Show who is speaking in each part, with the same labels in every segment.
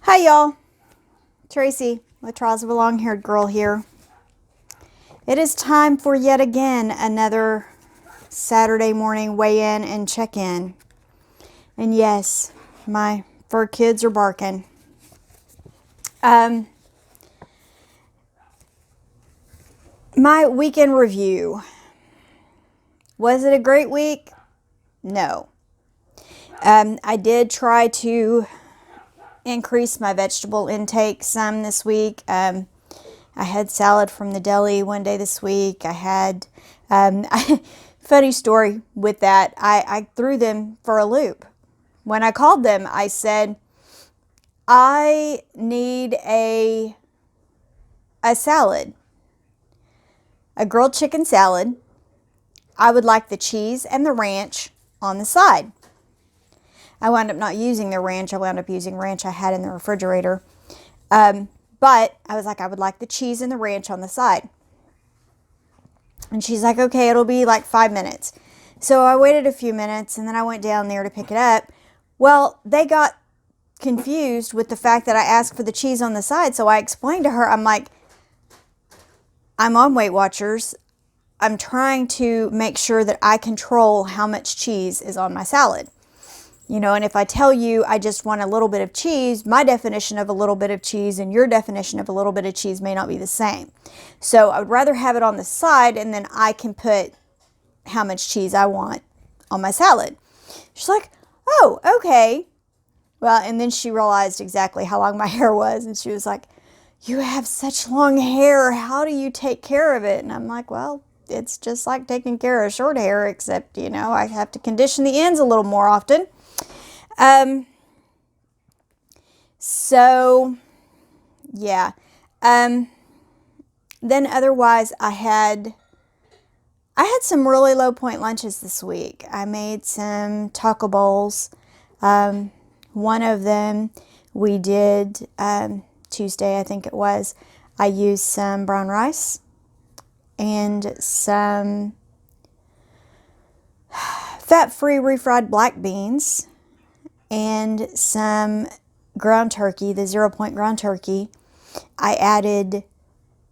Speaker 1: Hi, y'all. Tracy with Trials of a Long-Haired Girl here. It is time for yet again another Saturday morning weigh-in and check-in. And yes, my fur kids are barking. My weekend review. Was it a great week? No. I did try to increase my vegetable intake some this week. I had salad from the deli one day this week. I had, funny story with that, I threw them for a loop. When I called them, I said, I need a salad, a grilled chicken salad. I would like the cheese and the ranch on the side. I wound up not using the ranch. I wound up using ranch I had in the refrigerator. But I was like, I would like the cheese and the ranch on the side. And she's like, okay, it'll be like 5 minutes. So I waited a few minutes and then I went down there to pick it up. Well, they got confused with the fact that I asked for the cheese on the side. So I explained to her, I'm like, I'm on Weight Watchers. I'm trying to make sure that I control how much cheese is on my salad. You know, and if I tell you I just want a little bit of cheese, my definition of a little bit of cheese and your definition of a little bit of cheese may not be the same. So I would rather have it on the side and then I can put how much cheese I want on my salad. She's like, oh, okay. Well, and then she realized exactly how long my hair was. And she was like, you have such long hair. How do you take care of it? And I'm like, well, it's just like taking care of short hair, except, you know, I have to condition the ends a little more often. So yeah. Then otherwise I had some really low point lunches this week. I made some taco bowls. One of them we did, Tuesday, I think it was. I used some brown rice and some fat-free refried black beans and some ground turkey, the 0 Point ground turkey. I added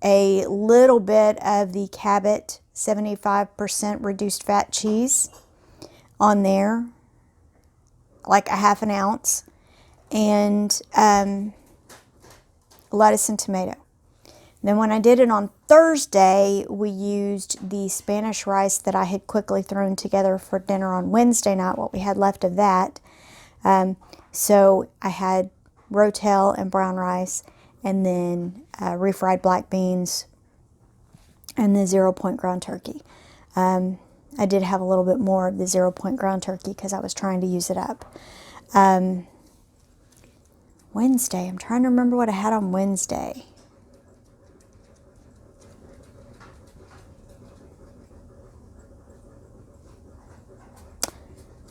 Speaker 1: a little bit of the Cabot 75% reduced fat cheese on there, like a half an ounce, and lettuce and tomato. Then when I did it on Thursday, we used the Spanish rice that I had quickly thrown together for dinner on Wednesday night, what we had left of that. So I had rotel and brown rice, and then refried black beans, and the 0 Point ground turkey. I did have a little bit more of the 0 Point ground turkey because I was trying to use it up. Wednesday, I'm trying to remember what I had on Wednesday.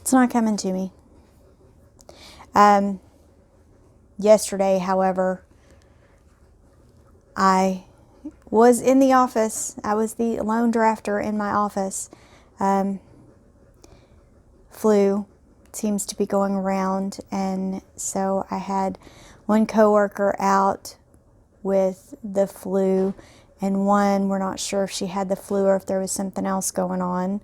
Speaker 1: It's not coming to me. Yesterday, however, I was in the office. I was the lone drafter in my office. Flu seems to be going around, and so I had one coworker out with the flu, and one, we're not sure if she had the flu or if there was something else going on.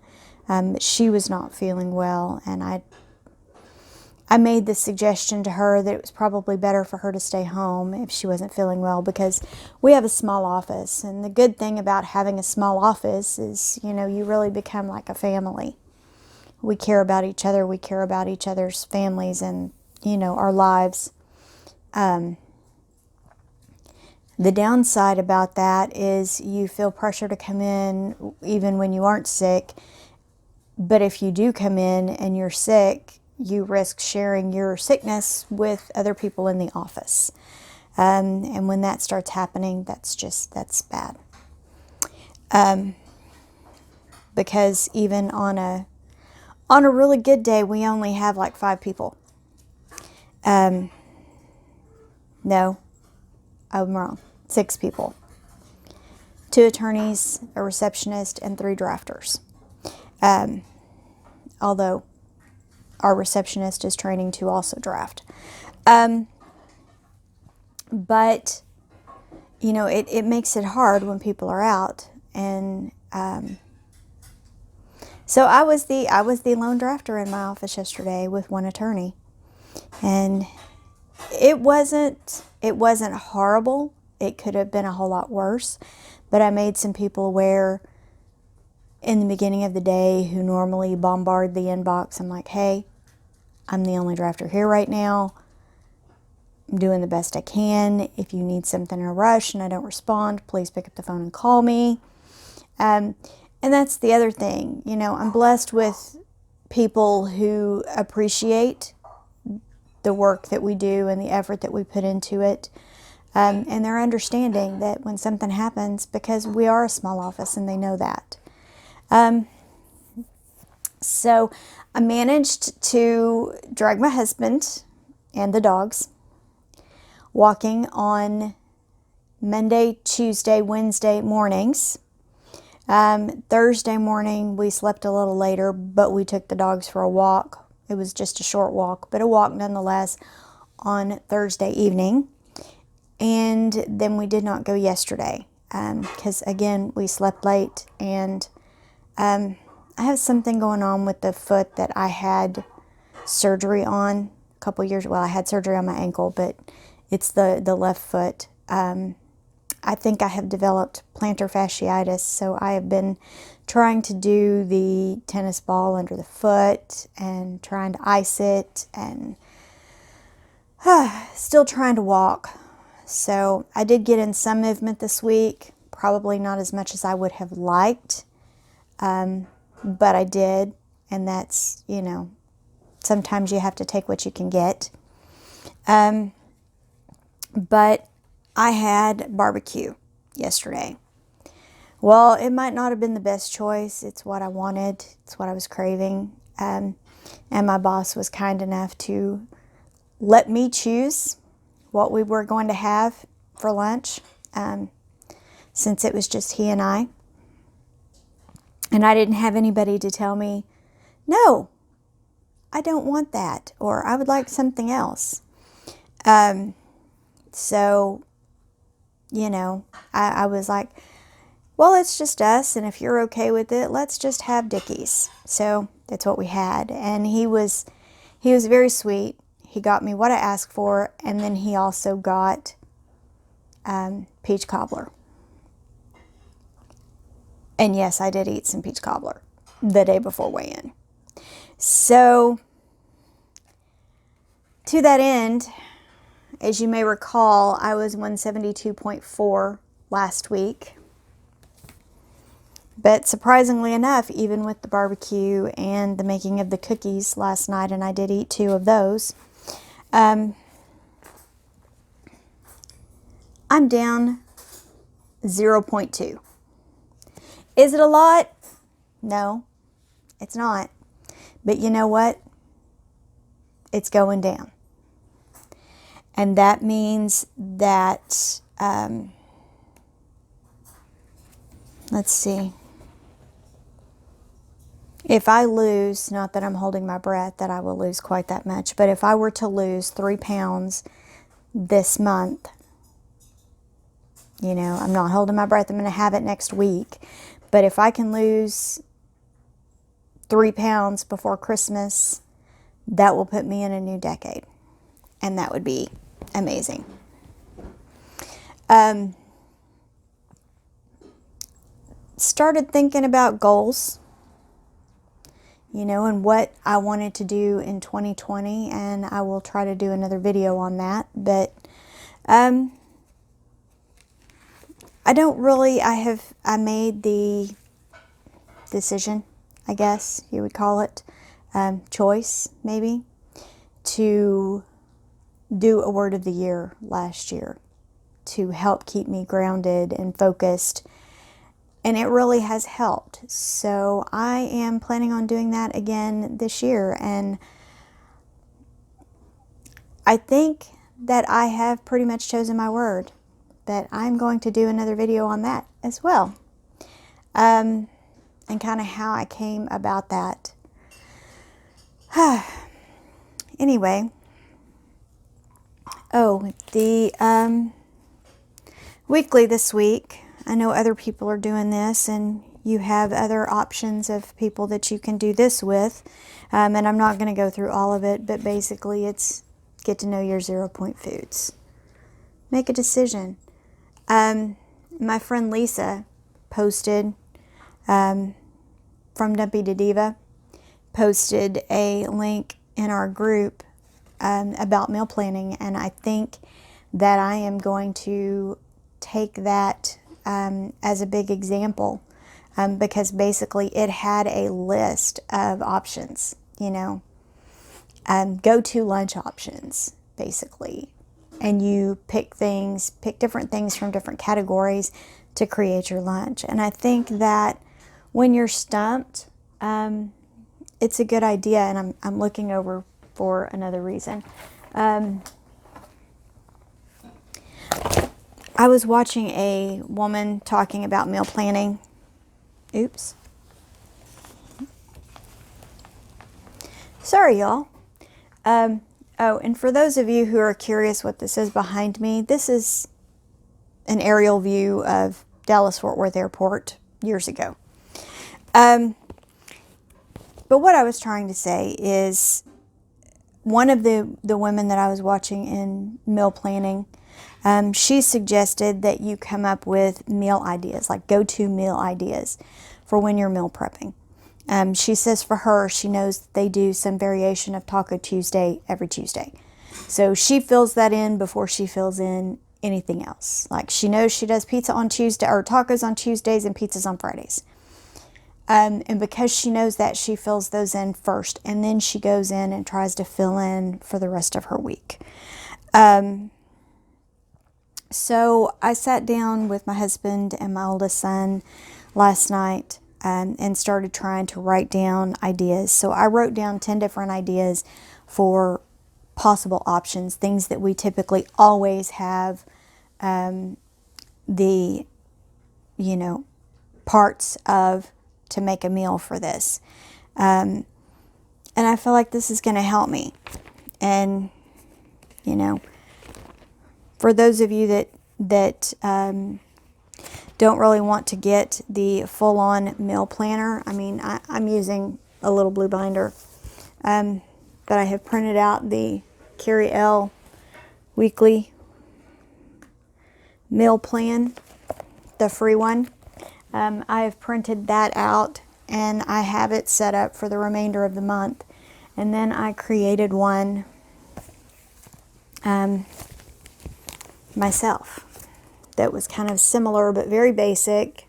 Speaker 1: She was not feeling well, and I made the suggestion to her that it was probably better for her to stay home if she wasn't feeling well, because we have a small office, and the good thing about having a small office is, you know, you really become like a family. We care about each other, we care about each other's families and, you know, our lives. The downside about that is you feel pressure to come in even when you aren't sick, but if you do come in and you're sick, you risk sharing your sickness with other people in the office. And when that starts happening, that's bad. Because even on a really good day, we only have like 5 people. No, I'm wrong. 6 people. 2 attorneys, a receptionist, and 3 drafters. Although our receptionist is training to also draft. But, you know, it makes it hard when people are out. And so I was the lone drafter in my office yesterday with one attorney. And it wasn't horrible. It could have been a whole lot worse. But I made some people aware in the beginning of the day who normally bombard the inbox. I'm like, hey, I'm the only drafter here right now. I'm doing the best I can. If you need something in a rush and I don't respond, please pick up the phone and call me. And that's the other thing. You know, I'm blessed with people who appreciate the work that we do and the effort that we put into it. And they're understanding that when something happens, because we are a small office and they know that. So I managed to drag my husband and the dogs walking on Monday, Tuesday, Wednesday mornings. Thursday morning we slept a little later, but we took the dogs for a walk. It was just a short walk, but a walk nonetheless on Thursday evening. And then we did not go yesterday because, again, we slept late. And I have something going on with the foot that I had surgery on a couple years. Well, I had surgery on my ankle, but it's the left foot. I think I have developed plantar fasciitis, so I have been trying to do the tennis ball under the foot and trying to ice it and still trying to walk. So I did get in some movement this week, probably not as much as I would have liked, but I did, and that's, you know, sometimes you have to take what you can get. But I had barbecue yesterday. Well, it might not have been the best choice. It's what I wanted. It's what I was craving. And my boss was kind enough to let me choose what we were going to have for lunch, since it was just he and I. And I didn't have anybody to tell me, no, I don't want that, or I would like something else. So, you know, I was like, well, it's just us, and if you're okay with it, let's just have Dickies. So that's what we had. And he was very sweet. He got me what I asked for, and then he also got peach cobbler. And yes, I did eat some peach cobbler the day before weigh-in. So, to that end, as you may recall, I was 172.4 last week. But surprisingly enough, even with the barbecue and the making of the cookies last night, and I did eat 2 of those, I'm down 0.2. Is it a lot? No, it's not. But you know what? It's going down. And that means that, let's see. If I lose, not that I'm holding my breath that I will lose quite that much, but if I were to lose 3 pounds this month, you know, I'm not holding my breath. I'm going to have it next week. But if I can lose 3 pounds before Christmas, that will put me in a new decade. And that would be amazing. Started thinking about goals, you know, and what I wanted to do in 2020, and I will try to do another video on that. But I don't really, I made the decision, I guess you would call it, choice maybe, to do a word of the year last year to help keep me grounded and focused. And it really has helped. So I am planning on doing that again this year. And I think that I have pretty much chosen my word, that I'm going to do another video on that as well. And kind of how I came about that. Anyway, Oh, the weekly this week. I know other people are doing this, and you have other options of people that you can do this with. And I'm not going to go through all of it, but basically it's get to know your 0-point foods. Make a decision. My friend Lisa posted, from Dumpy to Diva, posted a link in our group about meal planning, and I think that I am going to take that as a big example, because basically it had a list of options, go-to lunch options, basically. And you pick different things from different categories to create your lunch. And I think that when you're stumped, it's a good idea. And I'm looking over for another reason. I was watching a woman talking about meal planning. Oops. Sorry, y'all. Oh, and for those of you who are curious what this is behind me, this is an aerial view of Dallas-Fort Worth Airport years ago. But what I was trying to say is one of the women that I was watching in meal planning, she suggested that you come up with meal ideas, like go-to meal ideas for when you're meal prepping. She says for her, she knows that they do some variation of Taco Tuesday every Tuesday. So she fills that in before she fills in anything else. Like she knows she does pizza on Tuesday, or tacos on Tuesdays and pizzas on Fridays. And because she knows that, she fills those in first, and then she goes in and tries to fill in for the rest of her week. So I sat down with my husband and my oldest son last night and started trying to write down ideas. So I wrote down 10 different ideas for possible options, things that we typically always have the, parts of to make a meal for this. And I feel like this is going to help me. And, for those of you that don't really want to get the full-on meal planner, I mean, I'm using a little blue binder, but I have printed out the Carrie L weekly meal plan, the free one. I have printed that out, and I have it set up for the remainder of the month. And then I created one myself that was kind of similar but very basic,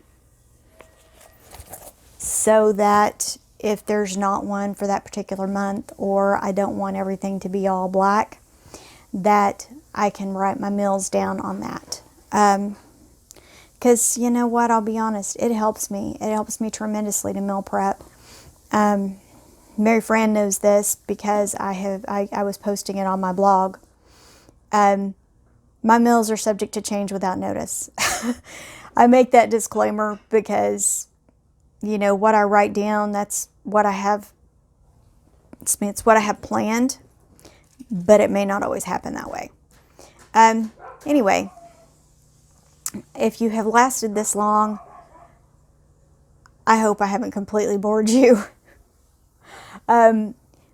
Speaker 1: so that if there's not one for that particular month, or I don't want everything to be all black, that I can write my meals down on that. Because you know what, I'll be honest, it helps me. It helps me tremendously to meal prep. Mary Fran knows this because I was posting it on my blog. My meals are subject to change without notice. I make that disclaimer because, what I write down, that's what I have. It's what I have planned, but it may not always happen that way. Anyway, if you have lasted this long, I hope I haven't completely bored you.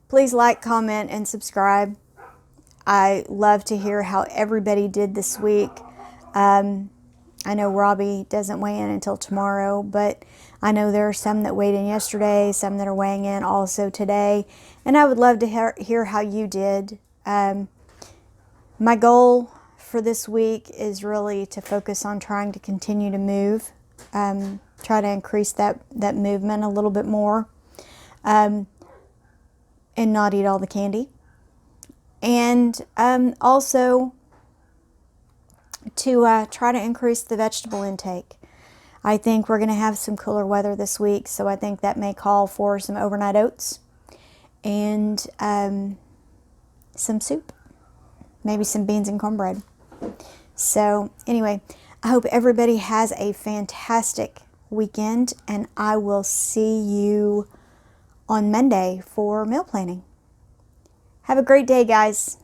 Speaker 1: Please like, comment, and subscribe. I love to hear how everybody did this week. I know Robbie doesn't weigh in until tomorrow, but I know there are some that weighed in yesterday, some that are weighing in also today, and I would love to hear how you did. My goal for this week is really to focus on trying to continue to move, try to increase that movement a little bit more, and not eat all the candy. And also to try to increase the vegetable intake. I think we're going to have some cooler weather this week, so I think that may call for some overnight oats and some soup, maybe some beans and cornbread. So anyway, I hope everybody has a fantastic weekend, and I will see you on Monday for meal planning. Have a great day, guys.